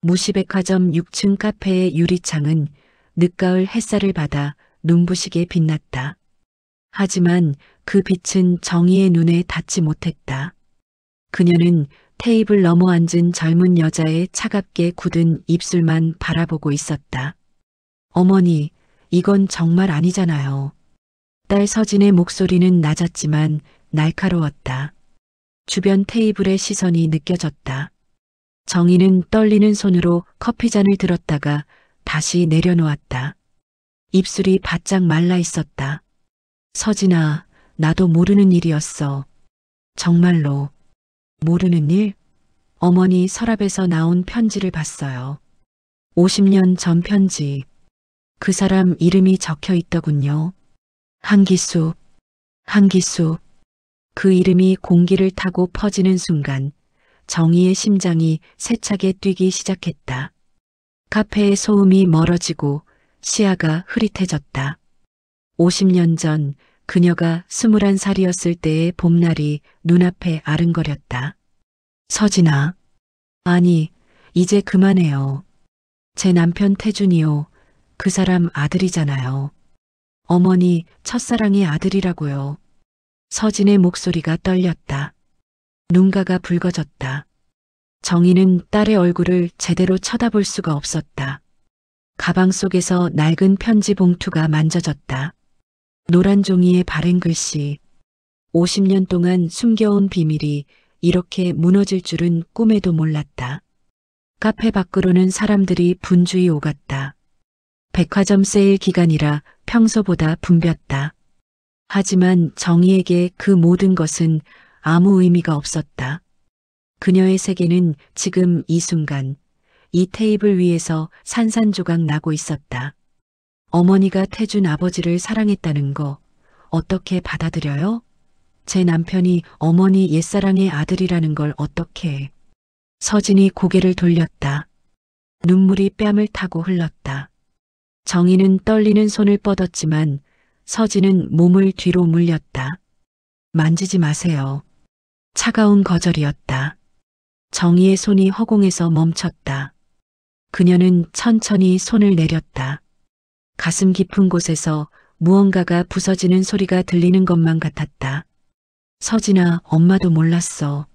무시백화점 6층 카페의 유리창은 늦가을 햇살을 받아 눈부시게 빛났다. 하지만 그 빛은 정희의 눈에 닿지 못했다. 그녀는 테이블 넘어 앉은 젊은 여자의 차갑게 굳은 입술만 바라보고 있었다. 어머니, 이건 정말 아니잖아요. 딸 서진의 목소리는 낮았지만 날카로웠다. 주변 테이블의 시선이 느껴졌다. 정희는 떨리는 손으로 커피잔을 들었다가 다시 내려놓았다. 입술이 바짝 말라 있었다. 서진아, 나도 모르는 일이었어. 정말로. 모르는 일? 어머니 서랍에서 나온 편지를 봤어요. 50년 전 편지. 그 사람 이름이 적혀 있더군요. 한기수. 한기수. 그 이름이 공기를 타고 퍼지는 순간 정희의 심장이 세차게 뛰기 시작했다. 카페의 소음이 멀어지고 시야가 흐릿해졌다. 50년 전 그녀가 21살이었을 때의 봄날이 눈앞에 아른거렸다. 서진아. 아니, 이제 그만해요. 제 남편 태준이요. 그 사람 아들이잖아요. 어머니, 첫사랑의 아들이라고요. 서진의 목소리가 떨렸다. 눈가가 붉어졌다. 정희는 딸의 얼굴을 제대로 쳐다볼 수가 없었다. 가방 속에서 낡은 편지 봉투가 만져졌다. 노란 종이에 바른 글씨. 50년 동안 숨겨온 비밀이 이렇게 무너질 줄은 꿈에도 몰랐다. 카페 밖으로는 사람들이 분주히 오갔다. 백화점 세일 기간이라 평소보다 붐볐다. 하지만 정희에게 그 모든 것은 아무 의미가 없었다. 그녀의 세계는 지금 이 순간 이 테이블 위에서 산산조각 나고 있었다. 어머니가 태준 아버지를 사랑했다는 거 어떻게 받아들여요? 제 남편이 어머니 옛사랑의 아들이라는 걸 어떻게? 서진이 고개를 돌렸다. 눈물이 뺨을 타고 흘렀다. 정희는 떨리는 손을 뻗었지만 서진은 몸을 뒤로 물렸다. 만지지 마세요. 차가운 거절이었다. 정희의 손이 허공에서 멈췄다. 그녀는 천천히 손을 내렸다. 가슴 깊은 곳에서 무언가가 부서지는 소리가 들리는 것만 같았다. 서진아, 엄마도 몰랐어.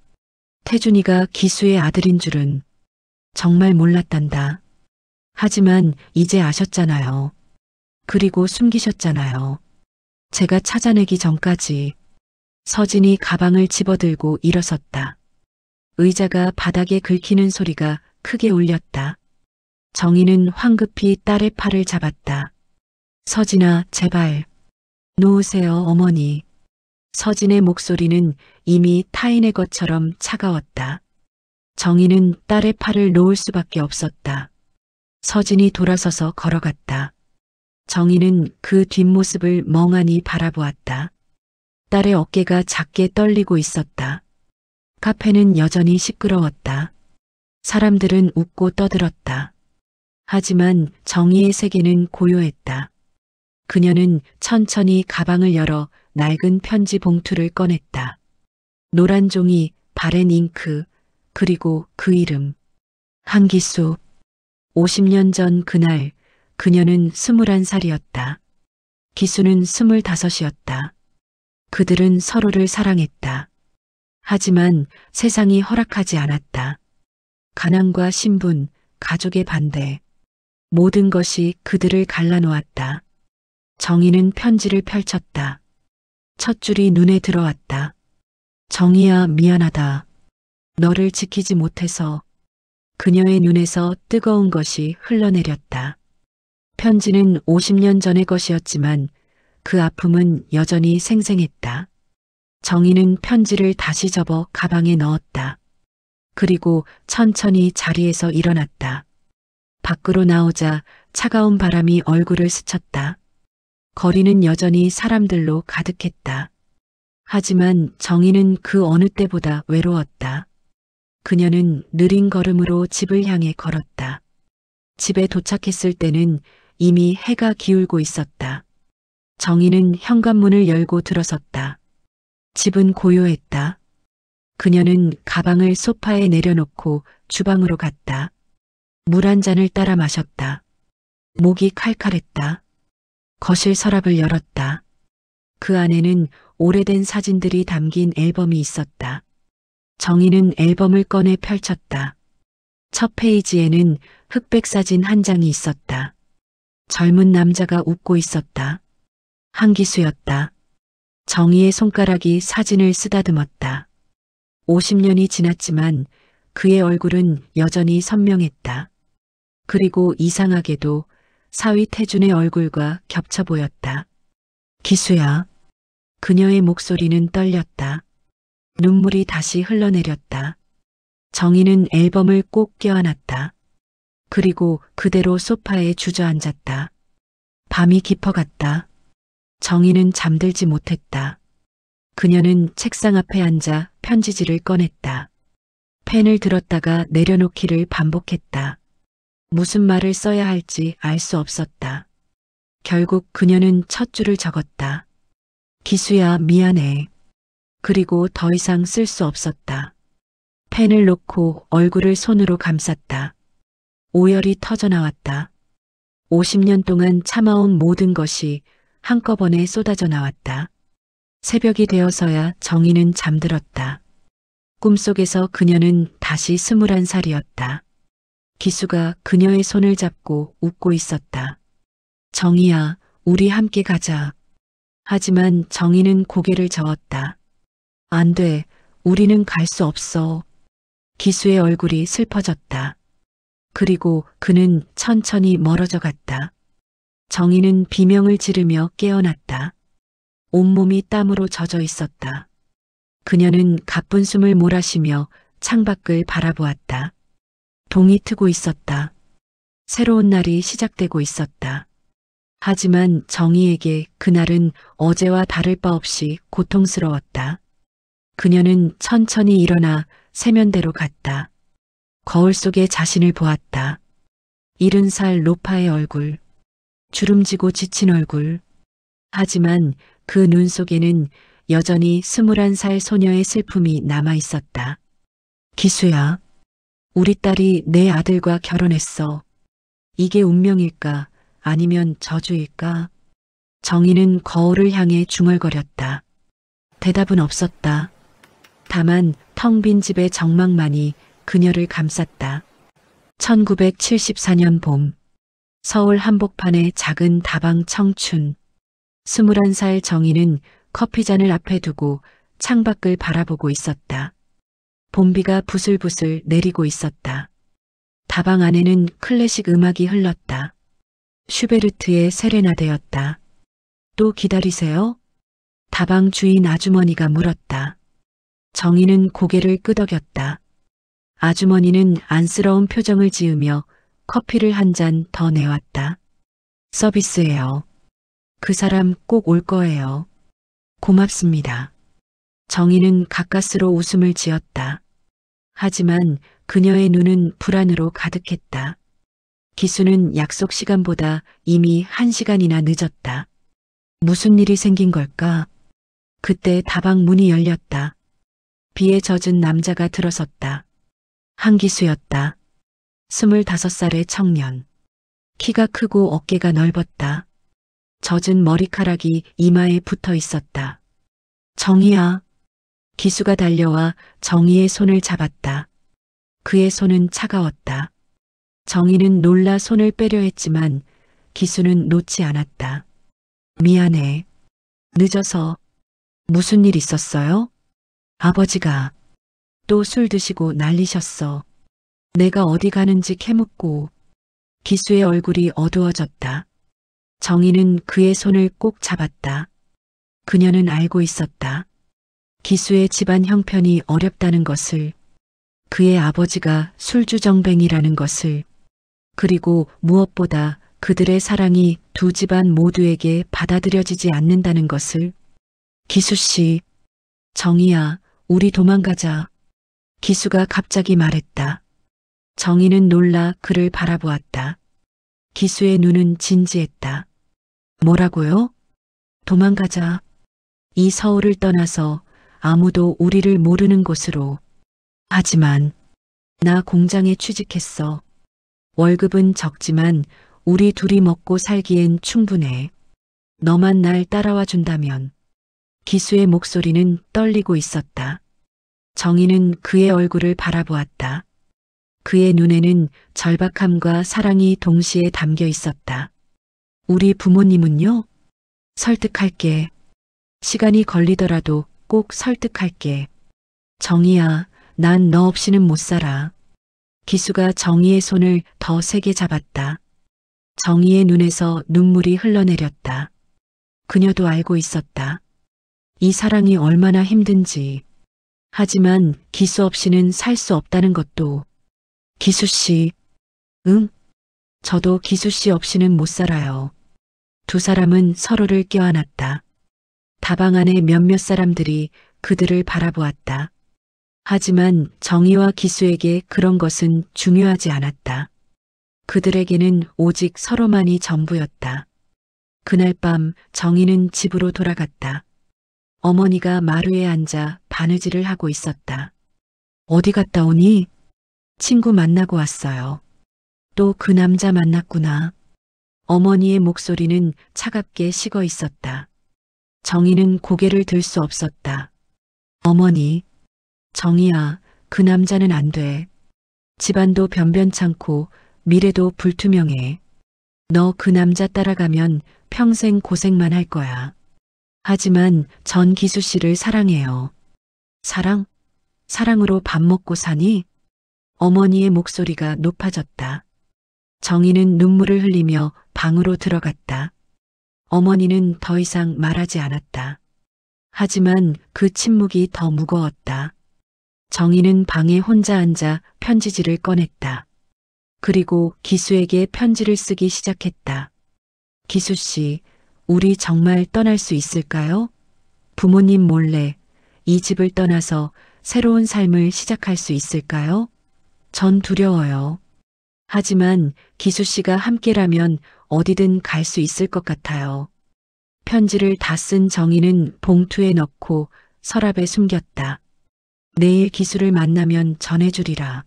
태준이가 기수의 아들인 줄은 정말 몰랐단다. 하지만 이제 아셨잖아요. 그리고 숨기셨잖아요. 제가 찾아내기 전까지. 서진이 가방을 집어들고 일어섰다. 의자가 바닥에 긁히는 소리가 크게 울렸다. 정희는 황급히 딸의 팔을 잡았다. 서진아, 제발. 놓으세요, 어머니. 서진의 목소리는 이미 타인의 것처럼 차가웠다. 정희는 딸의 팔을 놓을 수밖에 없었다. 서진이 돌아서서 걸어갔다. 정희는 그 뒷모습을 멍하니 바라보았다. 딸의 어깨가 작게 떨리고 있었다. 카페는 여전히 시끄러웠다. 사람들은 웃고 떠들었다. 하지만 정희의 세계는 고요했다. 그녀는 천천히 가방을 열어 낡은 편지 봉투를 꺼냈다. 노란 종이, 바랜 잉크, 그리고 그 이름. 한기수. 50년 전 그날 그녀는 21살이었다. 기수는 25이었다. 그들은 서로를 사랑했다. 하지만 세상이 허락하지 않았다. 가난과 신분, 가족의 반대, 모든 것이 그들을 갈라놓았다. 정희는 편지를 펼쳤다. 첫 줄이 눈에 들어왔다. 정희야, 미안하다. 너를 지키지 못해서. 그녀의 눈에서 뜨거운 것이 흘러내렸다. 편지는 50년 전의 것이었지만 그 아픔은 여전히 생생했다. 정희는 편지를 다시 접어 가방에 넣었다. 그리고 천천히 자리에서 일어났다. 밖으로 나오자 차가운 바람이 얼굴을 스쳤다. 거리는 여전히 사람들로 가득했다. 하지만 정희는 그 어느 때보다 외로웠다. 그녀는 느린 걸음으로 집을 향해 걸었다. 집에 도착했을 때는 이미 해가 기울고 있었다. 정희는 현관문을 열고 들어섰다. 집은 고요했다. 그녀는 가방을 소파에 내려놓고 주방으로 갔다. 물 한 잔을 따라 마셨다. 목이 칼칼했다. 거실 서랍을 열었다. 그 안에는 오래된 사진들이 담긴 앨범이 있었다. 정희는 앨범을 꺼내 펼쳤다. 첫 페이지에는 흑백 사진 한 장이 있었다. 젊은 남자가 웃고 있었다. 한기수였다. 정희의 손가락이 사진을 쓰다듬었다. 50년이 지났지만 그의 얼굴은 여전히 선명했다. 그리고 이상하게도 사위 태준의 얼굴과 겹쳐 보였다. 기수야. 그녀의 목소리는 떨렸다. 눈물이 다시 흘러내렸다. 정희는 앨범을 꼭 껴안았다. 그리고 그대로 소파에 주저앉았다. 밤이 깊어갔다. 정희는 잠들지 못했다. 그녀는 책상 앞에 앉아 편지지를 꺼냈다. 펜을 들었다가 내려놓기를 반복했다. 무슨 말을 써야 할지 알 수 없었다. 결국 그녀는 첫 줄을 적었다. 기수야, 미안해. 그리고 더 이상 쓸 수 없었다. 펜을 놓고 얼굴을 손으로 감쌌다. 오열이 터져나왔다. 50년 동안 참아온 모든 것이 한꺼번에 쏟아져 나왔다. 새벽이 되어서야 정희는 잠들었다. 꿈속에서 그녀는 다시 21살이었다. 기수가 그녀의 손을 잡고 웃고 있었다. 정희야, 우리 함께 가자. 하지만 정희는 고개를 저었다. 안 돼, 우리는 갈 수 없어. 기수의 얼굴이 슬퍼졌다. 그리고 그는 천천히 멀어져 갔다. 정희는 비명을 지르며 깨어났다. 온몸이 땀으로 젖어 있었다. 그녀는 가쁜 숨을 몰아쉬며 창밖을 바라보았다. 동이 트고 있었다. 새로운 날이 시작되고 있었다. 하지만 정희에게 그날은 어제와 다를 바 없이 고통스러웠다. 그녀는 천천히 일어나 세면대로 갔다. 거울 속에 자신을 보았다. 70살 로파의 얼굴, 주름지고 지친 얼굴. 하지만 그 눈 속에는 여전히 21살 소녀의 슬픔이 남아 있었다. 기수야, 우리 딸이 내 아들과 결혼했어. 이게 운명일까? 아니면 저주일까? 정희는 거울을 향해 중얼거렸다. 대답은 없었다. 다만 텅 빈 집의 정막만이 그녀를 감쌌다. 1974년 봄, 서울 한복판의 작은 다방 청춘. 21살 정희는 커피잔을 앞에 두고 창밖을 바라보고 있었다. 봄비가 부슬부슬 내리고 있었다. 다방 안에는 클래식 음악이 흘렀다. 슈베르트의 세레나데였다. 또 기다리세요? 다방 주인 아주머니가 물었다. 정희는 고개를 끄덕였다. 아주머니는 안쓰러운 표정을 지으며 커피를 한 잔 더 내왔다. 서비스예요. 그 사람 꼭 올 거예요. 고맙습니다. 정희는 가까스로 웃음을 지었다. 하지만 그녀의 눈은 불안으로 가득했다. 기수는 약속 시간보다 이미 1시간이나 늦었다. 무슨 일이 생긴 걸까? 그때 다방 문이 열렸다. 비에 젖은 남자가 들어섰다. 한기수였다. 25살의 청년. 키가 크고 어깨가 넓었다. 젖은 머리카락이 이마에 붙어 있었다. 정희야. 기수가 달려와 정희의 손을 잡았다. 그의 손은 차가웠다. 정희는 놀라 손을 빼려 했지만 기수는 놓지 않았다. 미안해. 늦어서. 무슨 일 있었어요? 아버지가 또 술 드시고 난리셨어. 내가 어디 가는지 캐묻고. 기수의 얼굴이 어두워졌다. 정희는 그의 손을 꼭 잡았다. 그녀는 알고 있었다. 기수의 집안 형편이 어렵다는 것을, 그의 아버지가 술주정뱅이라는 것을, 그리고 무엇보다 그들의 사랑이 두 집안 모두에게 받아들여지지 않는다는 것을. 기수 씨, 정희야, 우리 도망가자. 기수가 갑자기 말했다. 정희는 놀라 그를 바라보았다. 기수의 눈은 진지했다. 뭐라고요? 도망가자. 이 서울을 떠나서 아무도 우리를 모르는 곳으로. 하지만 나 공장에 취직했어. 월급은 적지만 우리 둘이 먹고 살기엔 충분해. 너만 날 따라와 준다면. 기수의 목소리는 떨리고 있었다. 정희는 그의 얼굴을 바라보았다. 그의 눈에는 절박함과 사랑이 동시에 담겨 있었다. 우리 부모님은요? 설득할게. 시간이 걸리더라도 꼭 설득할게. 정희야, 난 너 없이는 못 살아. 기수가 정희의 손을 더 세게 잡았다. 정희의 눈에서 눈물이 흘러내렸다. 그녀도 알고 있었다. 이 사랑이 얼마나 힘든지. 하지만 기수 없이는 살 수 없다는 것도. 기수 씨. 응? 저도 기수 씨 없이는 못 살아요. 두 사람은 서로를 껴안았다. 다방 안에 몇몇 사람들이 그들을 바라보았다. 하지만 정희와 기수에게 그런 것은 중요하지 않았다. 그들에게는 오직 서로만이 전부였다. 그날 밤 정희는 집으로 돌아갔다. 어머니가 마루에 앉아 바느질을 하고 있었다. 어디 갔다 오니? 친구 만나고 왔어요. 또 그 남자 만났구나. 어머니의 목소리는 차갑게 식어 있었다. 정희는 고개를 들 수 없었다. 어머니, 정희야, 그 남자는 안 돼. 집안도 변변찮고 미래도 불투명해. 너 그 남자 따라가면 평생 고생만 할 거야. 하지만 전 기수 씨를 사랑해요. 사랑? 사랑으로 밥 먹고 사니? 어머니의 목소리가 높아졌다. 정희는 눈물을 흘리며 방으로 들어갔다. 어머니는 더 이상 말하지 않았다. 하지만 그 침묵이 더 무거웠다. 정희는 방에 혼자 앉아 편지지를 꺼냈다. 그리고 기수에게 편지를 쓰기 시작했다. 기수 씨, 우리 정말 떠날 수 있을까요? 부모님 몰래 이 집을 떠나서 새로운 삶을 시작할 수 있을까요? 전 두려워요. 하지만 기수 씨가 함께라면 어디든 갈 수 있을 것 같아요. 편지를 다 쓴 정희는 봉투에 넣고 서랍에 숨겼다. 내일 기수를 만나면 전해주리라.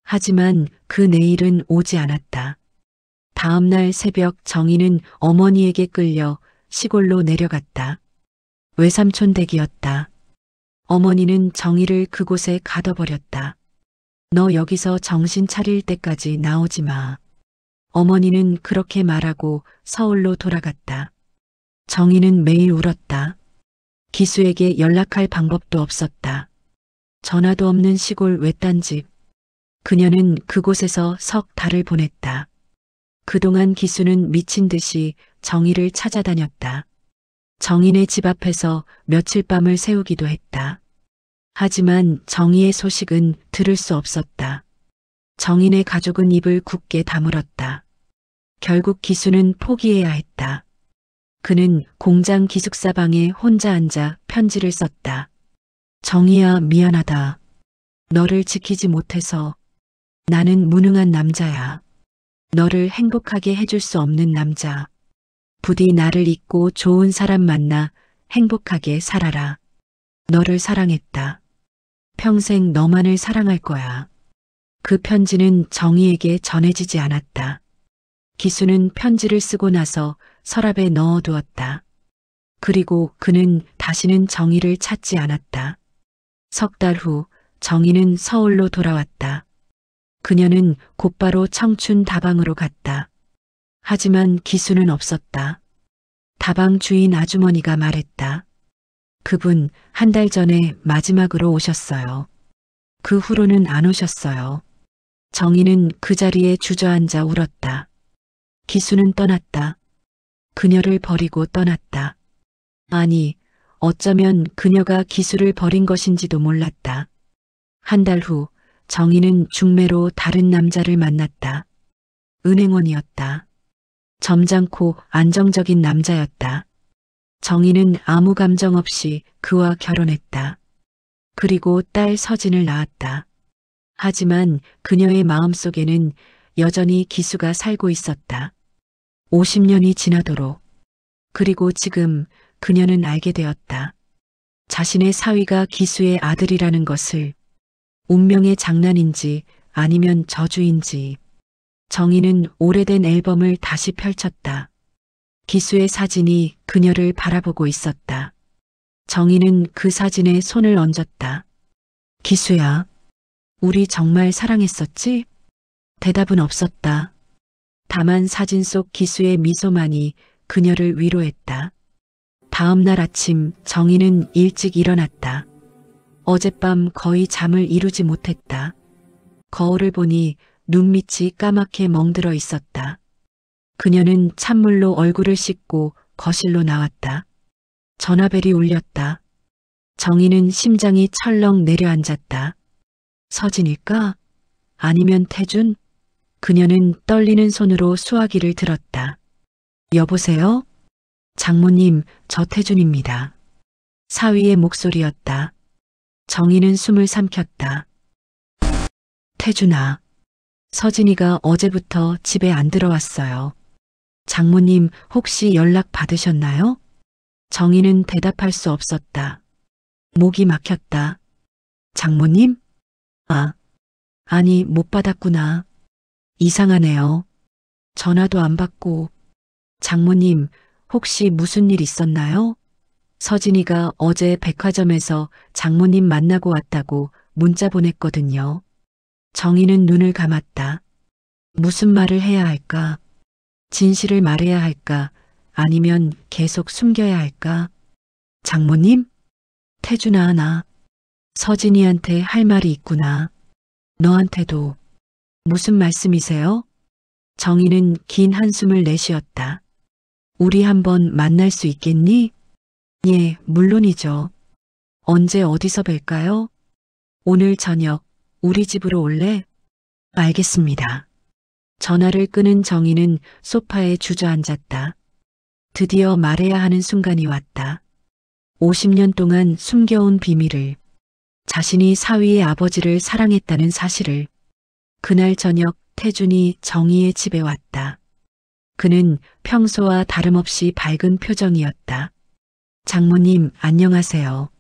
하지만 그 내일은 오지 않았다. 다음 날 새벽 정희는 어머니에게 끌려 시골로 내려갔다. 외삼촌 댁이었다. 어머니는 정희를 그곳에 가둬버렸다. 너 여기서 정신 차릴 때까지 나오지 마. 어머니는 그렇게 말하고 서울로 돌아갔다. 정희는 매일 울었다. 기수에게 연락할 방법도 없었다. 전화도 없는 시골 외딴 집. 그녀는 그곳에서 석 달을 보냈다. 그동안 기수는 미친 듯이 정희를 찾아다녔다. 정희네 집 앞에서 며칠 밤을 새우기도 했다. 하지만 정희의 소식은 들을 수 없었다. 정희네 가족은 입을 굳게 다물었다. 결국 기수는 포기해야 했다. 그는 공장 기숙사 방에 혼자 앉아 편지를 썼다. 정희야, 미안하다. 너를 지키지 못해서. 나는 무능한 남자야. 너를 행복하게 해줄 수 없는 남자. 부디 나를 잊고 좋은 사람 만나 행복하게 살아라. 너를 사랑했다. 평생 너만을 사랑할 거야. 그 편지는 정희에게 전해지지 않았다. 기수는 편지를 쓰고 나서 서랍에 넣어두었다. 그리고 그는 다시는 정희를 찾지 않았다. 석 달 후 정희는 서울로 돌아왔다. 그녀는 곧바로 청춘 다방으로 갔다. 하지만 기수는 없었다. 다방 주인 아주머니가 말했다. 그분 한 달 전에 마지막으로 오셨어요. 그 후로는 안 오셨어요. 정희는 그 자리에 주저앉아 울었다. 기수는 떠났다. 그녀를 버리고 떠났다. 아니, 어쩌면 그녀가 기수를 버린 것인지도 몰랐다. 한 달 후 정희는 중매로 다른 남자를 만났다. 은행원이었다. 점잖고 안정적인 남자였다. 정희는 아무 감정 없이 그와 결혼했다. 그리고 딸 서진을 낳았다. 하지만 그녀의 마음속에는 여전히 기수가 살고 있었다. 50년이 지나도록. 그리고 지금 그녀는 알게 되었다. 자신의 사위가 기수의 아들이라는 것을. 운명의 장난인지 아니면 저주인지. 정희는 오래된 앨범을 다시 펼쳤다. 기수의 사진이 그녀를 바라보고 있었다. 정희는 그 사진에 손을 얹었다. 기수야, 우리 정말 사랑했었지? 대답은 없었다. 다만 사진 속 기수의 미소만이 그녀를 위로했다. 다음 날 아침 정희는 일찍 일어났다. 어젯밤 거의 잠을 이루지 못했다. 거울을 보니 눈밑이 까맣게 멍들어 있었다. 그녀는 찬물로 얼굴을 씻고 거실로 나왔다. 전화벨이 울렸다. 정희는 심장이 철렁 내려앉았다. 서진일까? 아니면 태준? 그녀는 떨리는 손으로 수화기를 들었다. 여보세요? 장모님, 저 태준입니다. 사위의 목소리였다. 정희는 숨을 삼켰다. 태준아, 서진이가 어제부터 집에 안 들어왔어요. 장모님 혹시 연락 받으셨나요? 정희는 대답할 수 없었다. 목이 막혔다. 장모님? 아니 못 받았구나. 이상하네요. 전화도 안 받고. 장모님 혹시 무슨 일 있었나요? 서진이가 어제 백화점에서 장모님 만나고 왔다고 문자 보냈거든요. 정희는 눈을 감았다. 무슨 말을 해야 할까? 진실을 말해야 할까? 아니면 계속 숨겨야 할까? 장모님? 태준아, 나 서진이한테 할 말이 있구나. 너한테도. 무슨 말씀이세요? 정희는 긴 한숨을 내쉬었다. 우리 한번 만날 수 있겠니? 예, 물론이죠. 언제 어디서 뵐까요? 오늘 저녁 우리 집으로 올래? 알겠습니다. 전화를 끄는 정희는 소파에 주저앉았다. 드디어 말해야 하는 순간이 왔다. 50년 동안 숨겨온 비밀을, 자신이 사위의 아버지를 사랑했다는 사실을. 그날 저녁 태준이 정희의 집에 왔다. 그는 평소와 다름없이 밝은 표정이었다. 장모님, 안녕하세요.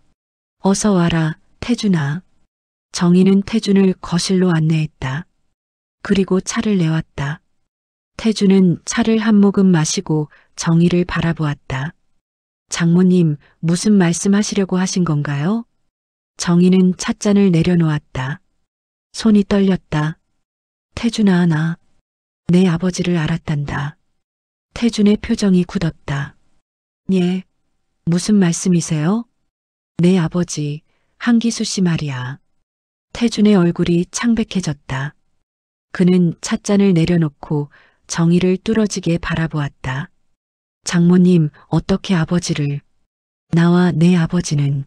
어서 와라, 태준아. 정희는 태준을 거실로 안내했다. 그리고 차를 내왔다. 태준은 차를 한 모금 마시고 정희를 바라보았다. 장모님, 무슨 말씀하시려고 하신 건가요? 정희는 찻잔을 내려놓았다. 손이 떨렸다. 태준아, 나 내 아버지를 알았단다. 태준의 표정이 굳었다. 예, 무슨 말씀이세요? 내 아버지, 한기수 씨 말이야. 태준의 얼굴이 창백해졌다. 그는 찻잔을 내려놓고 정희를 뚫어지게 바라보았다. 장모님, 어떻게 아버지를? 나와 내 아버지는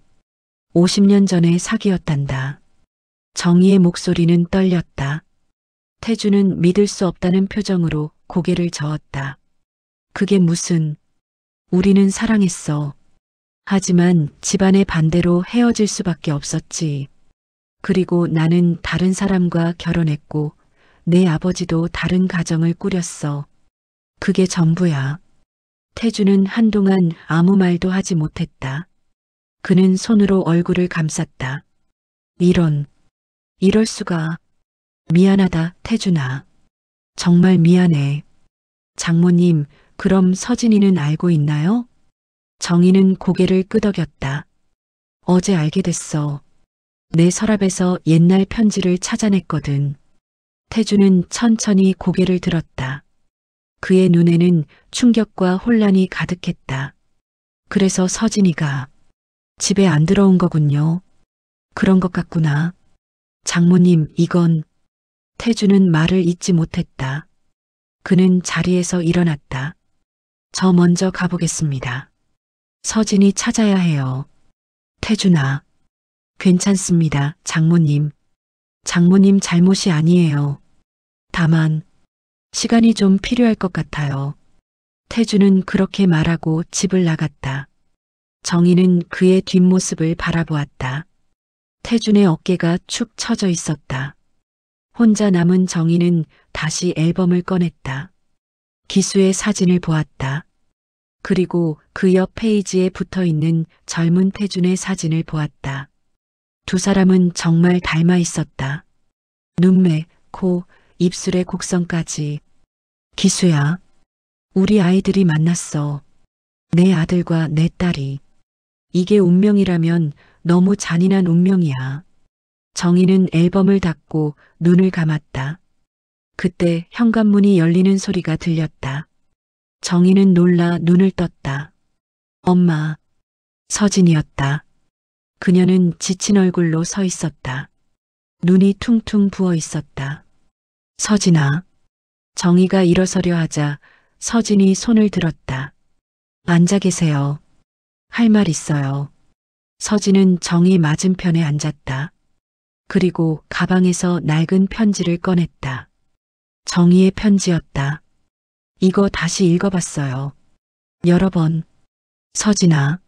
50년 전에 사귀었단다. 정희의 목소리는 떨렸다. 태준은 믿을 수 없다는 표정으로 고개를 저었다. 그게 무슨... 우리는 사랑했어. 하지만 집안의 반대로 헤어질 수밖에 없었지. 그리고 나는 다른 사람과 결혼했고 내 아버지도 다른 가정을 꾸렸어. 그게 전부야. 태준은 한동안 아무 말도 하지 못했다. 그는 손으로 얼굴을 감쌌다. 이럴 수가. 미안하다, 태준아. 정말 미안해. 장모님, 그럼 서진이는 알고 있나요? 정희는 고개를 끄덕였다. 어제 알게 됐어. 내 서랍에서 옛날 편지를 찾아냈거든. 태준은 천천히 고개를 들었다. 그의 눈에는 충격과 혼란이 가득했다. 그래서 서진이가 집에 안 들어온 거군요. 그런 것 같구나. 장모님, 이건... 태준은 말을 잇지 못했다. 그는 자리에서 일어났다. 저 먼저 가보겠습니다. 서진이 찾아야 해요. 태준아. 괜찮습니다, 장모님. 장모님 잘못이 아니에요. 다만 시간이 좀 필요할 것 같아요. 태준은 그렇게 말하고 집을 나갔다. 정희는 그의 뒷모습을 바라보았다. 태준의 어깨가 축 처져 있었다. 혼자 남은 정희는 다시 앨범을 꺼냈다. 기수의 사진을 보았다. 그리고 그 옆 페이지에 붙어있는 젊은 태준의 사진을 보았다. 두 사람은 정말 닮아 있었다. 눈매, 코, 입술의 곡선까지. 기수야, 우리 아이들이 만났어. 내 아들과 내 딸이. 이게 운명이라면 너무 잔인한 운명이야. 정희는 앨범을 닫고 눈을 감았다. 그때 현관문이 열리는 소리가 들렸다. 정희는 놀라 눈을 떴다. 엄마, 서진이었다. 그녀는 지친 얼굴로 서 있었다. 눈이 퉁퉁 부어 있었다. 서진아. 정희가 일어서려 하자 서진이 손을 들었다. 앉아 계세요. 할 말 있어요. 서진은 정희 맞은편에 앉았다. 그리고 가방에서 낡은 편지를 꺼냈다. 정희의 편지였다. 이거 다시 읽어봤어요. 여러 번. 서진아,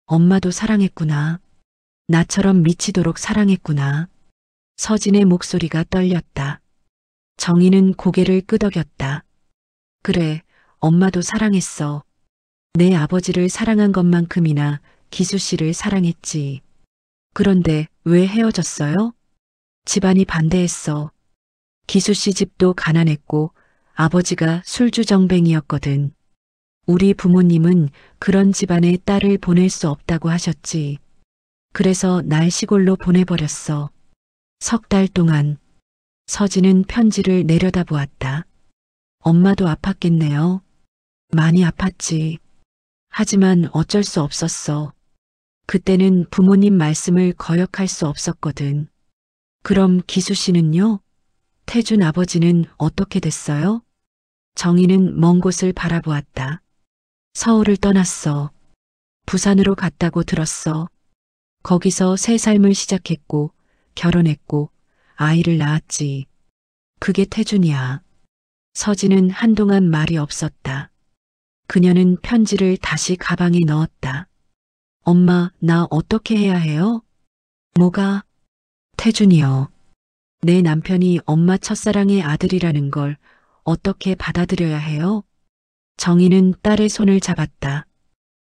엄마도 사랑했구나. 나처럼 미치도록 사랑했구나. 서진의 목소리가 떨렸다. 정희는 고개를 끄덕였다. 그래, 엄마도 사랑했어. 내 아버지를 사랑한 것만큼이나 기수 씨를 사랑했지. 그런데 왜 헤어졌어요? 집안이 반대했어. 기수 씨 집도 가난했고 아버지가 술주정뱅이였거든. 우리 부모님은 그런 집안에 딸을 보낼 수 없다고 하셨지. 그래서 날 시골로 보내버렸어. 3달 동안. 서진은 편지를 내려다보았다. 엄마도 아팠겠네요. 많이 아팠지. 하지만 어쩔 수 없었어. 그때는 부모님 말씀을 거역할 수 없었거든. 그럼 기수 씨는요? 태준 아버지는 어떻게 됐어요? 정희는 먼 곳을 바라보았다. 서울을 떠났어. 부산으로 갔다고 들었어. 거기서 새 삶을 시작했고 결혼했고 아이를 낳았지. 그게 태준이야. 서진은 한동안 말이 없었다. 그녀는 편지를 다시 가방에 넣었다. 엄마, 나 어떻게 해야 해요? 뭐가? 태준이요. 내 남편이 엄마 첫사랑의 아들이라는 걸 어떻게 받아들여야 해요? 정희는 딸의 손을 잡았다.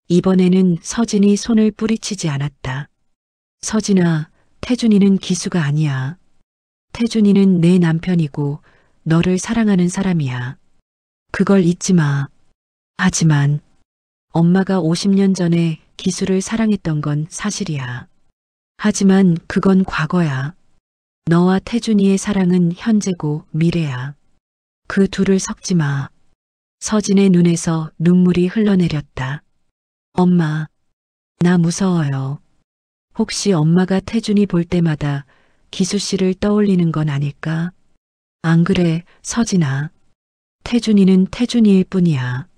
이번에는 서진이 손을 뿌리치지 않았다. 서진아, 태준이는 기수가 아니야. 태준이는 내 남편이고 너를 사랑하는 사람이야. 그걸 잊지 마. 하지만 엄마가 50년 전에 기수를 사랑했던 건 사실이야. 하지만 그건 과거야. 너와 태준이의 사랑은 현재고 미래야. 그 둘을 섞지 마. 서진의 눈에서 눈물이 흘러내렸다. 엄마, 나 무서워요. 혹시 엄마가 태준이 볼 때마다 기수 씨를 떠올리는 건 아닐까? 안 그래, 서진아. 태준이는 태준이일 뿐이야.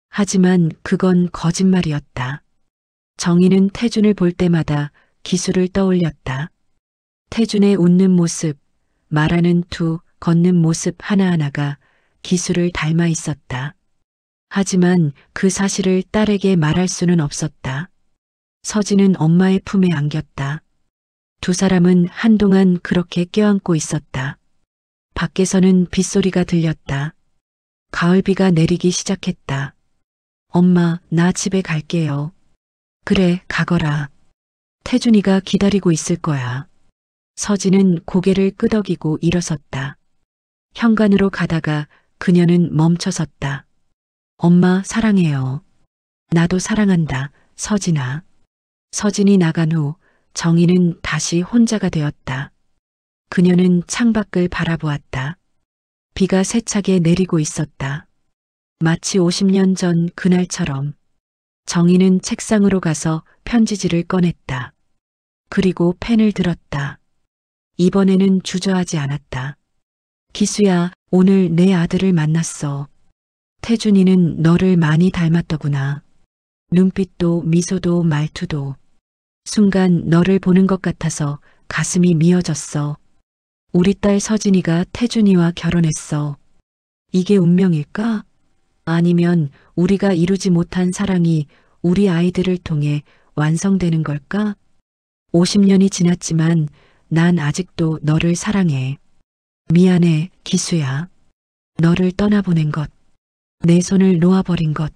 하지만 그건 거짓말이었다. 정희는 태준을 볼 때마다 기수를 떠올렸다. 태준의 웃는 모습, 말하는 투, 걷는 모습 하나하나가 기수를 닮아 있었다. 하지만 그 사실을 딸에게 말할 수는 없었다. 서진은 엄마의 품에 안겼다. 두 사람은 한동안 그렇게 껴안고 있었다. 밖에서는 빗소리가 들렸다. 가을비가 내리기 시작했다. 엄마, 나 집에 갈게요. 그래, 가거라. 태준이가 기다리고 있을 거야. 서진은 고개를 끄덕이고 일어섰다. 현관으로 가다가 그녀는 멈춰섰다. 엄마, 사랑해요. 나도 사랑한다, 서진아. 서진이 나간 후 정희는 다시 혼자가 되었다. 그녀는 창밖을 바라보았다. 비가 세차게 내리고 있었다. 마치 50년 전 그날처럼. 정희는 책상으로 가서 편지지를 꺼냈다. 그리고 펜을 들었다. 이번에는 주저하지 않았다. 기수야, 오늘 내 아들을 만났어. 태준이는 너를 많이 닮았더구나. 눈빛도 미소도 말투도. 순간 너를 보는 것 같아서 가슴이 미어졌어. 우리 딸 서진이가 태준이와 결혼했어. 이게 운명일까? 아니면 우리가 이루지 못한 사랑이 우리 아이들을 통해 완성되는 걸까? 50년이 지났지만 난 아직도 너를 사랑해. 미안해, 기수야. 너를 떠나보낸 것. 내 손을 놓아버린 것.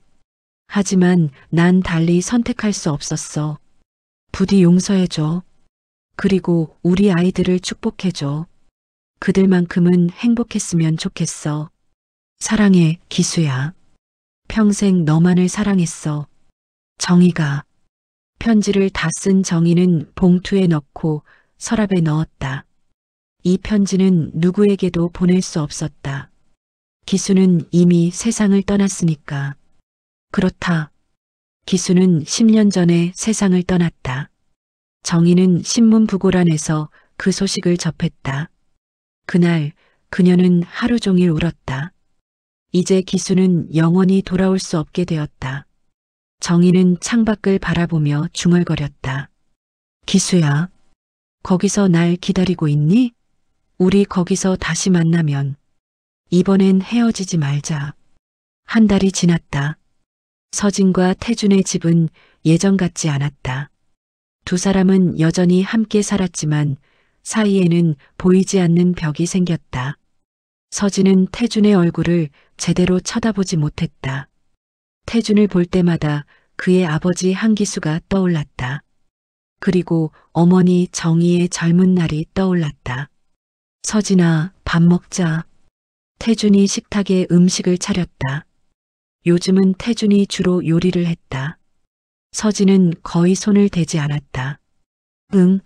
하지만 난 달리 선택할 수 없었어. 부디 용서해줘. 그리고 우리 아이들을 축복해줘. 그들만큼은 행복했으면 좋겠어. 사랑해, 기수야. 평생 너만을 사랑했어. 정희가. 편지를 다 쓴 정희는 봉투에 넣고 서랍에 넣었다. 이 편지는 누구에게도 보낼 수 없었다. 기수는 이미 세상을 떠났으니까. 그렇다. 기수는 10년 전에 세상을 떠났다. 정희는 신문 부고란에서 그 소식을 접했다. 그날 그녀는 하루 종일 울었다. 이제 기수는 영원히 돌아올 수 없게 되었다. 정희는 창밖을 바라보며 중얼거렸다. 기수야, 거기서 날 기다리고 있니? 우리 거기서 다시 만나면 이번엔 헤어지지 말자. 한 달이 지났다. 서진과 태준의 집은 예전 같지 않았다. 두 사람은 여전히 함께 살았지만 사이에는 보이지 않는 벽이 생겼다. 서진은 태준의 얼굴을 제대로 쳐다보지 못했다. 태준을 볼 때마다 그의 아버지 한기수가 떠올랐다. 그리고 어머니 정희의 젊은 날이 떠올랐다. 서진아, 밥 먹자. 태준이 식탁에 음식을 차렸다. 요즘은 태준이 주로 요리를 했다. 서진은 거의 손을 대지 않았다. 응.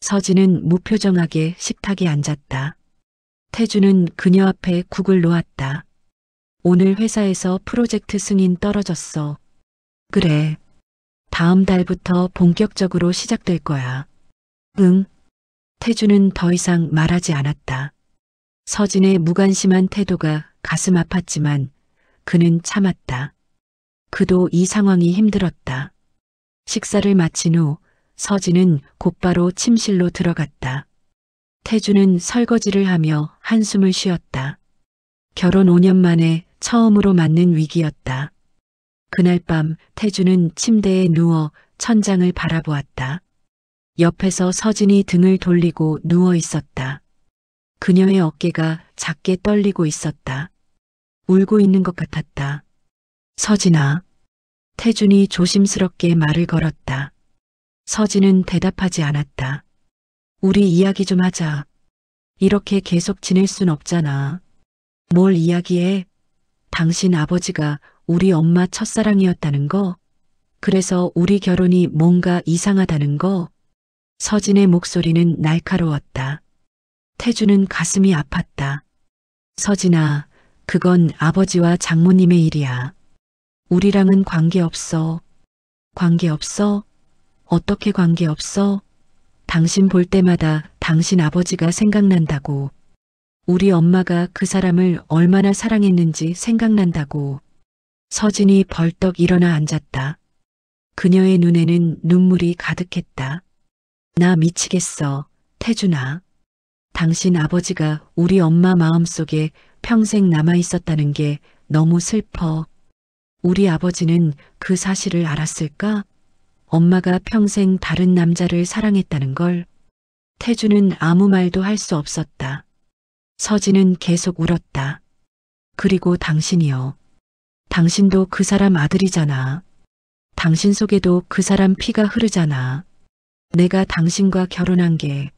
서진은 무표정하게 식탁에 앉았다. 태준은 그녀 앞에 국을 놓았다. 오늘 회사에서 프로젝트 승인 떨어졌어. 그래. 다음 달부터 본격적으로 시작될 거야. 응. 태준은 더 이상 말하지 않았다. 서진의 무관심한 태도가 가슴 아팠지만 그는 참았다. 그도 이 상황이 힘들었다. 식사를 마친 후 서진은 곧바로 침실로 들어갔다. 태준은 설거지를 하며 한숨을 쉬었다. 결혼 5년 만에 처음으로 맞는 위기였다. 그날 밤 태준은 침대에 누워 천장을 바라보았다. 옆에서 서진이 등을 돌리고 누워 있었다. 그녀의 어깨가 작게 떨리고 있었다. 울고 있는 것 같았다. 서진아. 태준이 조심스럽게 말을 걸었다. 서진은 대답하지 않았다. 우리 이야기 좀 하자. 이렇게 계속 지낼 순 없잖아. 뭘 이야기해? 당신 아버지가 우리 엄마 첫사랑이었다는 거? 그래서 우리 결혼이 뭔가 이상하다는 거? 서진의 목소리는 날카로웠다. 태준은 가슴이 아팠다. 서진아, 그건 아버지와 장모님의 일이야. 우리랑은 관계없어. 관계없어? 어떻게 관계없어? 당신 볼 때마다 당신 아버지가 생각난다고. 우리 엄마가 그 사람을 얼마나 사랑했는지 생각난다고. 서진이 벌떡 일어나 앉았다. 그녀의 눈에는 눈물이 가득했다. 나 미치겠어, 태준아. 당신 아버지가 우리 엄마 마음속에 평생 남아 있었다는 게 너무 슬퍼. 우리 아버지는 그 사실을 알았을까? 엄마가 평생 다른 남자를 사랑했다는 걸. 태준은 아무 말도 할 수 없었다. 서진은 계속 울었다. 그리고 당신이요. 당신도 그 사람 아들이잖아. 당신 속에도 그 사람 피가 흐르잖아. 내가 당신과 결혼한 게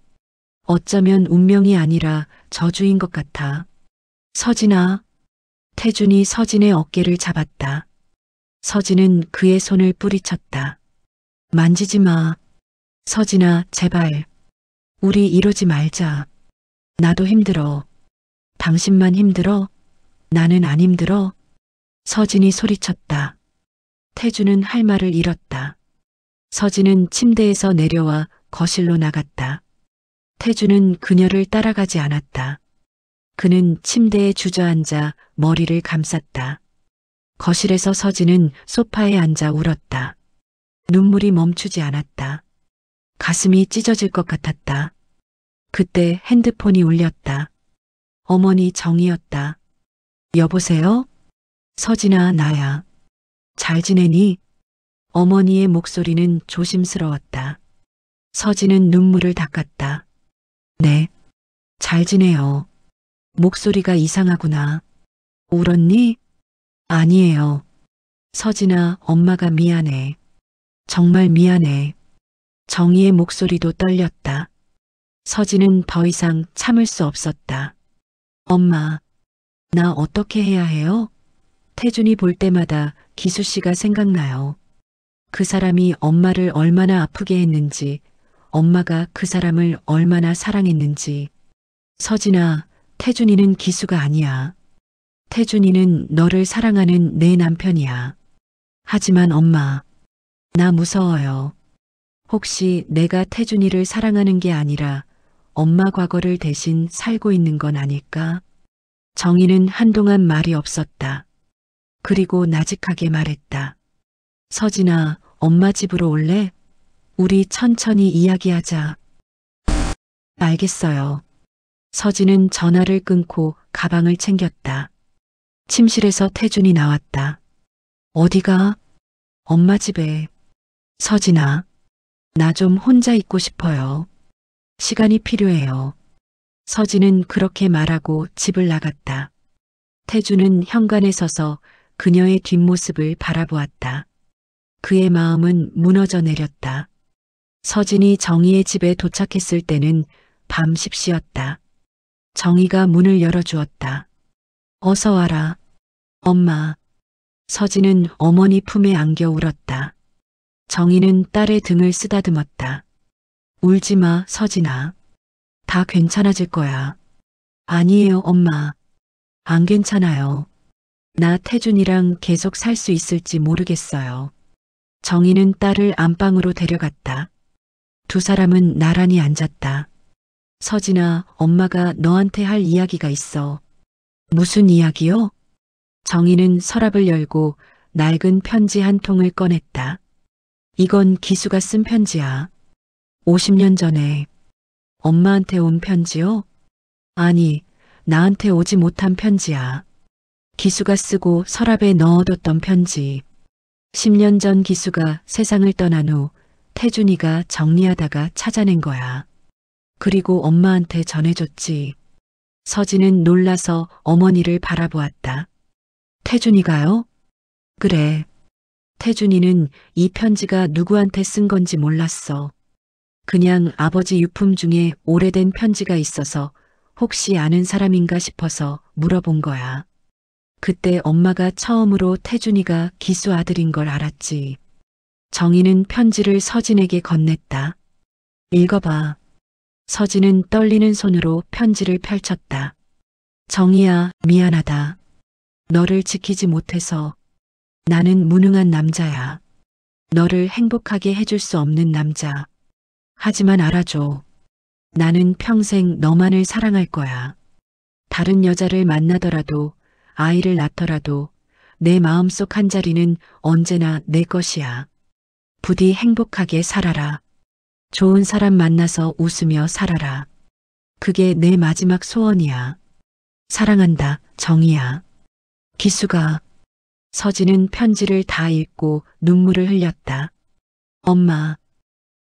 어쩌면 운명이 아니라 저주인 것 같아. 서진아. 태준이 서진의 어깨를 잡았다. 서진은 그의 손을 뿌리쳤다. 만지지 마. 서진아, 제발. 우리 이러지 말자. 나도 힘들어. 당신만 힘들어? 나는 안 힘들어? 서진이 소리쳤다. 태준은 할 말을 잃었다. 서진은 침대에서 내려와 거실로 나갔다. 태준은 그녀를 따라가지 않았다. 그는 침대에 주저앉아 머리를 감쌌다. 거실에서 서진은 소파에 앉아 울었다. 눈물이 멈추지 않았다. 가슴이 찢어질 것 같았다. 그때 핸드폰이 울렸다. 어머니 정이었다. 여보세요? 서진아, 나야. 잘 지내니? 어머니의 목소리는 조심스러웠다. 서진은 눈물을 닦았다. 네, 잘 지내요. 목소리가 이상하구나. 울었니? 아니에요. 서진아, 엄마가 미안해. 정말 미안해. 정희의 목소리도 떨렸다. 서진은 더 이상 참을 수 없었다. 엄마, 나 어떻게 해야 해요? 태준이 볼 때마다 기수 씨가 생각나요. 그 사람이 엄마를 얼마나 아프게 했는지, 엄마가 그 사람을 얼마나 사랑했는지. 서진아, 태준이는 기수가 아니야. 태준이는 너를 사랑하는 내 남편이야. 하지만 엄마, 나 무서워요. 혹시 내가 태준이를 사랑하는 게 아니라 엄마 과거를 대신 살고 있는 건 아닐까? 정희는 한동안 말이 없었다. 그리고 나직하게 말했다. 서진아, 엄마 집으로 올래? 우리 천천히 이야기하자. 알겠어요. 서진은 전화를 끊고 가방을 챙겼다. 침실에서 태준이 나왔다. 어디가? 엄마 집에. 서진아, 나 좀 혼자 있고 싶어요. 시간이 필요해요. 서진은 그렇게 말하고 집을 나갔다. 태준은 현관에 서서 그녀의 뒷모습을 바라보았다. 그의 마음은 무너져 내렸다. 서진이 정희의 집에 도착했을 때는 밤 10시였다. 정희가 문을 열어주었다. 어서 와라. 엄마. 서진은 어머니 품에 안겨 울었다. 정희는 딸의 등을 쓰다듬었다. 울지 마, 서진아. 다 괜찮아질 거야. 아니에요, 엄마. 안 괜찮아요. 나 태준이랑 계속 살 수 있을지 모르겠어요. 정희는 딸을 안방으로 데려갔다. 두 사람은 나란히 앉았다. 서진아, 엄마가 너한테 할 이야기가 있어. 무슨 이야기요? 정희는 서랍을 열고 낡은 편지 한 통을 꺼냈다. 이건 기수가 쓴 편지야. 50년 전에. 엄마한테 온 편지요? 아니, 나한테 오지 못한 편지야. 기수가 쓰고 서랍에 넣어뒀던 편지. 10년 전 기수가 세상을 떠난 후 태준이가 정리하다가 찾아낸 거야. 그리고 엄마한테 전해줬지. 서진은 놀라서 어머니를 바라보았다. 태준이가요? 그래. 태준이는 이 편지가 누구한테 쓴 건지 몰랐어. 그냥 아버지 유품 중에 오래된 편지가 있어서 혹시 아는 사람인가 싶어서 물어본 거야. 그때 엄마가 처음으로 태준이가 기수 아들인 걸 알았지. 정희는 편지를 서진에게 건넸다. 읽어봐. 서진은 떨리는 손으로 편지를 펼쳤다. 정희야, 미안하다. 너를 지키지 못해서. 나는 무능한 남자야. 너를 행복하게 해줄 수 없는 남자. 하지만 알아줘. 나는 평생 너만을 사랑할 거야. 다른 여자를 만나더라도 아이를 낳더라도 내 마음속 한 자리는 언제나 내 것이야. 부디 행복하게 살아라. 좋은 사람 만나서 웃으며 살아라. 그게 내 마지막 소원이야. 사랑한다, 정희야. 기수가. 서진은 편지를 다 읽고 눈물을 흘렸다. 엄마.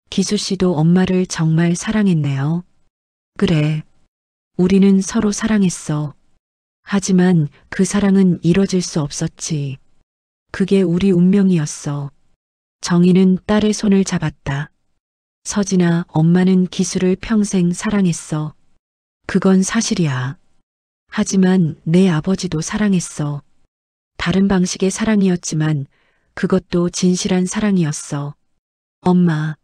기수 씨도 엄마를 정말 사랑했네요. 그래. 우리는 서로 사랑했어. 하지만 그 사랑은 이뤄질 수 없었지. 그게 우리 운명이었어. 정희는 딸의 손을 잡았다. 서진아, 엄마는 기수를 평생 사랑했어. 그건 사실이야. 하지만 내 아버지도 사랑했어. 다른 방식의 사랑이었지만 그것도 진실한 사랑이었어. 엄마,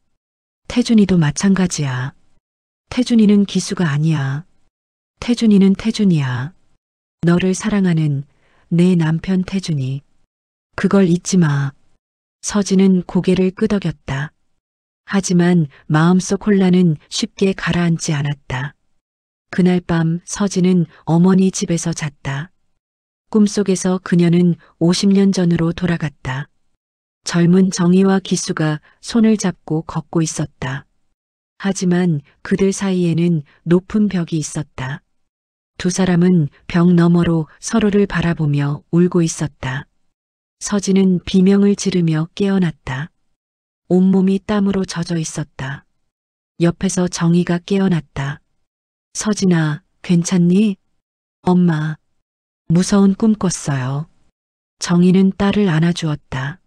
태준이도 마찬가지야. 태준이는 기수가 아니야. 태준이는 태준이야. 너를 사랑하는 내 남편 태준이. 그걸 잊지 마. 서진은 고개를 끄덕였다. 하지만 마음속 혼란은 쉽게 가라앉지 않았다. 그날 밤 서진은 어머니 집에서 잤다. 꿈속에서 그녀는 50년 전으로 돌아갔다. 젊은 정희와 기수가 손을 잡고 걷고 있었다. 하지만 그들 사이에는 높은 벽이 있었다. 두 사람은 벽 너머로 서로를 바라보며 울고 있었다. 서진은 비명을 지르며 깨어났다. 온몸이 땀으로 젖어 있었다. 옆에서 정희가 깨어났다. 서진아, 괜찮니? 엄마, 무서운 꿈 꿨어요. 정희는 딸을 안아주었다.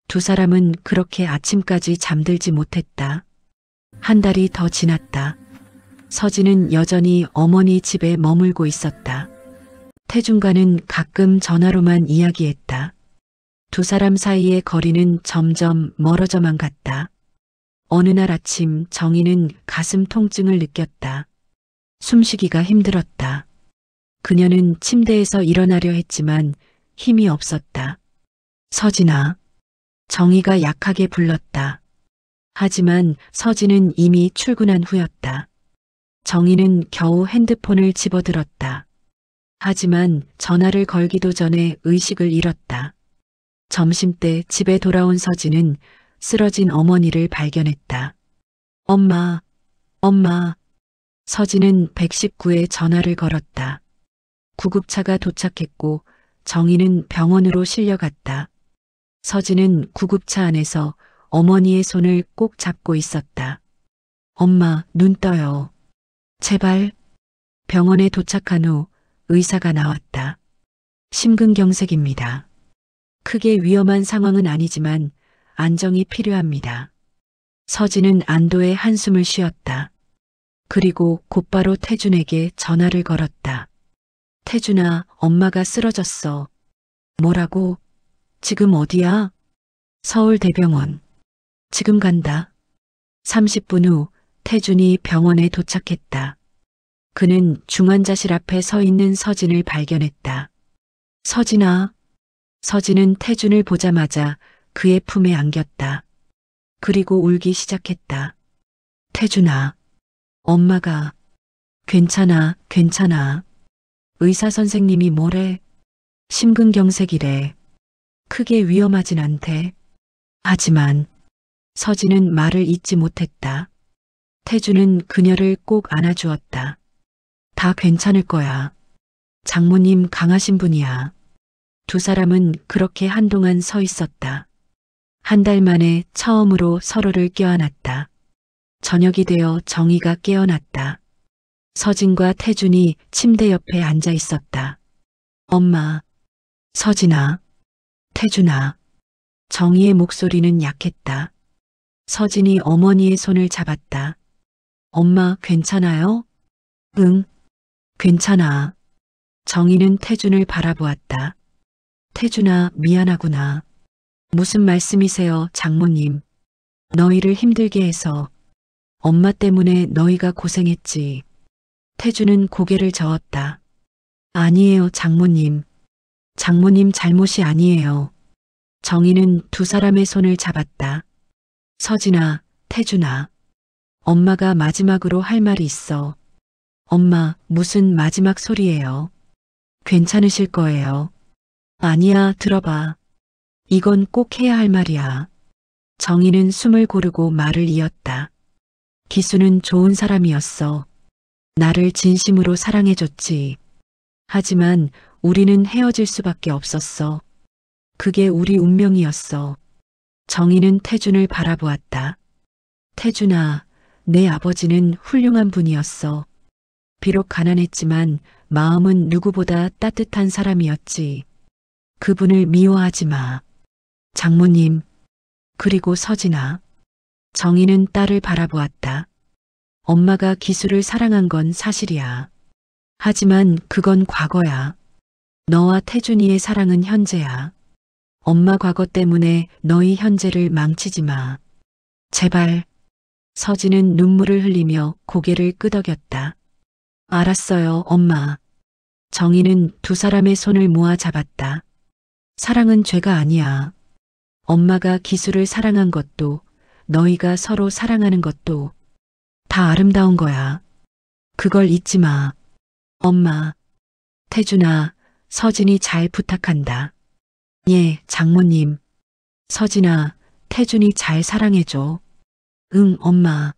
두 사람은 그렇게 아침까지 잠들지 못했다. 한 달이 더 지났다. 서진은 여전히 어머니 집에 머물고 있었다. 태준과는 가끔 전화로만 이야기했다. 두 사람 사이의 거리는 점점 멀어져만 갔다. 어느 날 아침 정희는 가슴 통증을 느꼈다. 숨쉬기가 힘들었다. 그녀는 침대에서 일어나려 했지만 힘이 없었다. 서진아. 정희가 약하게 불렀다. 하지만 서진은 이미 출근한 후였다. 정희는 겨우 핸드폰을 집어들었다. 하지만 전화를 걸기도 전에 의식을 잃었다. 점심때 집에 돌아온 서진은 쓰러진 어머니를 발견했다. 엄마, 엄마. 서진은 119에 전화를 걸었다. 구급차가 도착했고 정희는 병원으로 실려갔다. 서진은 구급차 안에서 어머니의 손을 꼭 잡고 있었다. 엄마, 눈 떠요. 제발. 병원에 도착한 후 의사가 나왔다. 심근경색입니다. 크게 위험한 상황은 아니지만 안정이 필요합니다. 서진은 안도의 한숨을 쉬었다. 그리고 곧바로 태준에게 전화를 걸었다. 태준아, 엄마가 쓰러졌어. 뭐라고? 지금 어디야? 서울대병원. 지금 간다. 30분 후 태준이 병원에 도착했다. 그는 중환자실 앞에 서 있는 서진을 발견했다. 서진아. 서진은 태준을 보자마자 그의 품에 안겼다. 그리고 울기 시작했다. 태준아. 엄마가. 괜찮아, 괜찮아. 의사 선생님이 뭐래? 심근경색이래. 크게 위험하진 않대. 하지만 서진은 말을 잇지 못했다. 태준은 그녀를 꼭 안아주었다. 다 괜찮을 거야. 장모님 강하신 분이야. 두 사람은 그렇게 한동안 서 있었다. 한 달 만에 처음으로 서로를 껴안았다. 저녁이 되어 정희가 깨어났다. 서진과 태준이 침대 옆에 앉아 있었다. 엄마. 서진아. 태준아. 정희의 목소리는 약했다. 서진이 어머니의 손을 잡았다. 엄마 괜찮아요? 응. 괜찮아. 정희는 태준을 바라보았다. 태준아, 미안하구나. 무슨 말씀이세요, 장모님. 너희를 힘들게 해서. 엄마 때문에 너희가 고생했지. 태준은 고개를 저었다. 아니에요, 장모님. 장모님 잘못이 아니에요. 정희는 두 사람의 손을 잡았다. 서진아, 태준아. 엄마가 마지막으로 할 말이 있어. 엄마, 무슨 마지막 소리예요? 괜찮으실 거예요. 아니야, 들어봐. 이건 꼭 해야 할 말이야. 정희는 숨을 고르고 말을 이었다. 기수는 좋은 사람이었어. 나를 진심으로 사랑해줬지. 하지만 우리는 헤어질 수밖에 없었어. 그게 우리 운명이었어. 정희는 태준을 바라보았다. 태준아, 내 아버지는 훌륭한 분이었어. 비록 가난했지만 마음은 누구보다 따뜻한 사람이었지. 그분을 미워하지 마. 장모님, 그리고 서진아. 정희는 딸을 바라보았다. 엄마가 기수를 사랑한 건 사실이야. 하지만 그건 과거야. 너와 태준이의 사랑은 현재야. 엄마 과거 때문에 너희 현재를 망치지 마. 제발. 서진은 눈물을 흘리며 고개를 끄덕였다. 알았어요, 엄마. 정희는 두 사람의 손을 모아 잡았다. 사랑은 죄가 아니야. 엄마가 기수를 사랑한 것도 너희가 서로 사랑하는 것도 다 아름다운 거야. 그걸 잊지 마. 엄마. 태준아, 서진이 잘 부탁한다. 예, 장모님. 서진아, 태준이 잘 사랑해줘. 응, 엄마.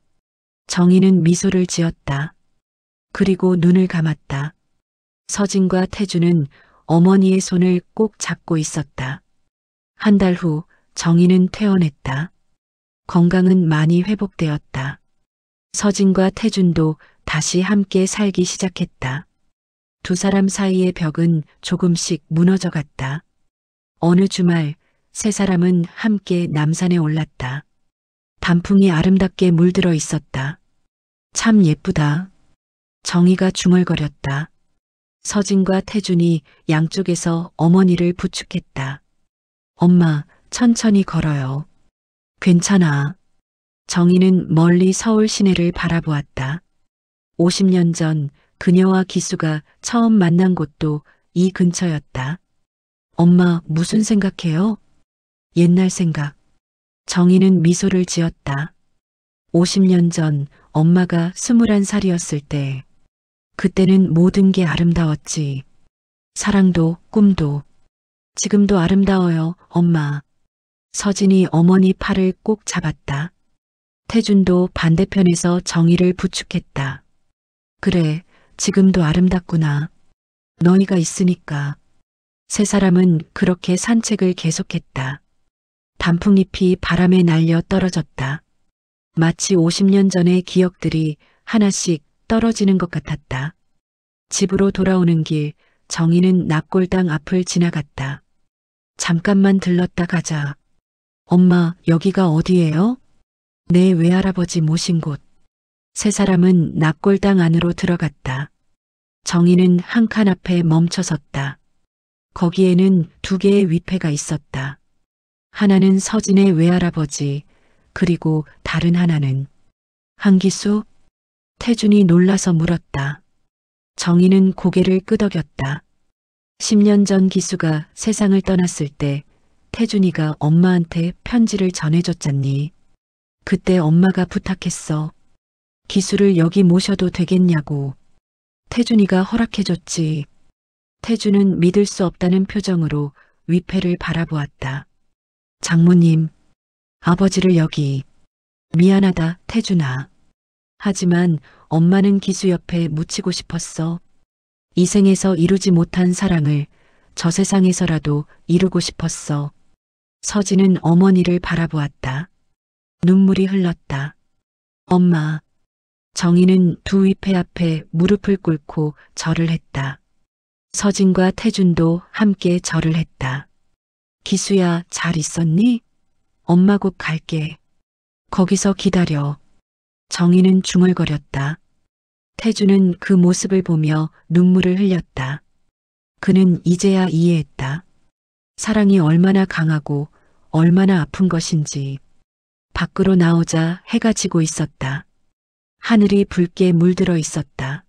정희는 미소를 지었다. 그리고 눈을 감았다. 서진과 태준은 어머니의 손을 꼭 잡고 있었다. 한 달 후 정희는 퇴원했다. 건강은 많이 회복되었다. 서진과 태준도 다시 함께 살기 시작했다. 두 사람 사이의 벽은 조금씩 무너져갔다. 어느 주말 세 사람은 함께 남산에 올랐다. 단풍이 아름답게 물들어 있었다. 참 예쁘다. 정희가 중얼거렸다. 서진과 태준이 양쪽에서 어머니를 부축했다. 엄마, 천천히 걸어요. 괜찮아. 정희는 멀리 서울 시내를 바라보았다. 50년 전 그녀와 기수가 처음 만난 곳도 이 근처였다. 엄마, 무슨 생각해요? 옛날 생각. 정희는 미소를 지었다. 50년 전 엄마가 21살이었을 때, 그때는 모든 게 아름다웠지. 사랑도 꿈도. 지금도 아름다워요, 엄마. 서진이 어머니 팔을 꼭 잡았다. 태준도 반대편에서 정희를 부축했다. 그래, 지금도 아름답구나. 너희가 있으니까. 세 사람은 그렇게 산책을 계속했다. 단풍잎이 바람에 날려 떨어졌다. 마치 50년 전의 기억들이 하나씩 떨어지는 것 같았다. 집으로 돌아오는 길, 정희는 납골당 앞을 지나갔다. 잠깐만 들렀다 가자. 엄마, 여기가 어디예요? 내 외할아버지 모신 곳. 세 사람은 납골당 안으로 들어갔다. 정희는 한 칸 앞에 멈춰섰다. 거기에는 두 개의 위패가 있었다. 하나는 서진의 외할아버지, 그리고 다른 하나는 한기수? 태준이 놀라서 물었다. 정희는 고개를 끄덕였다. 10년 전 기수가 세상을 떠났을 때 태준이가 엄마한테 편지를 전해줬잖니. 그때 엄마가 부탁했어. 기수를 여기 모셔도 되겠냐고. 태준이가 허락해줬지. 태준은 믿을 수 없다는 표정으로 위패를 바라보았다. 장모님, 아버지를 여기. 미안하다, 태준아. 하지만 엄마는 기수 옆에 묻히고 싶었어. 이 생에서 이루지 못한 사랑을 저 세상에서라도 이루고 싶었어. 서진은 어머니를 바라보았다. 눈물이 흘렀다. 엄마. 정희는 두 위패 앞에 무릎을 꿇고 절을 했다. 서진과 태준도 함께 절을 했다. 기수야, 잘 있었니? 엄마 곧 갈게. 거기서 기다려. 정희는 중얼거렸다. 태준은 그 모습을 보며 눈물을 흘렸다. 그는 이제야 이해했다. 사랑이 얼마나 강하고 얼마나 아픈 것인지. 밖으로 나오자 해가 지고 있었다. 하늘이 붉게 물들어 있었다.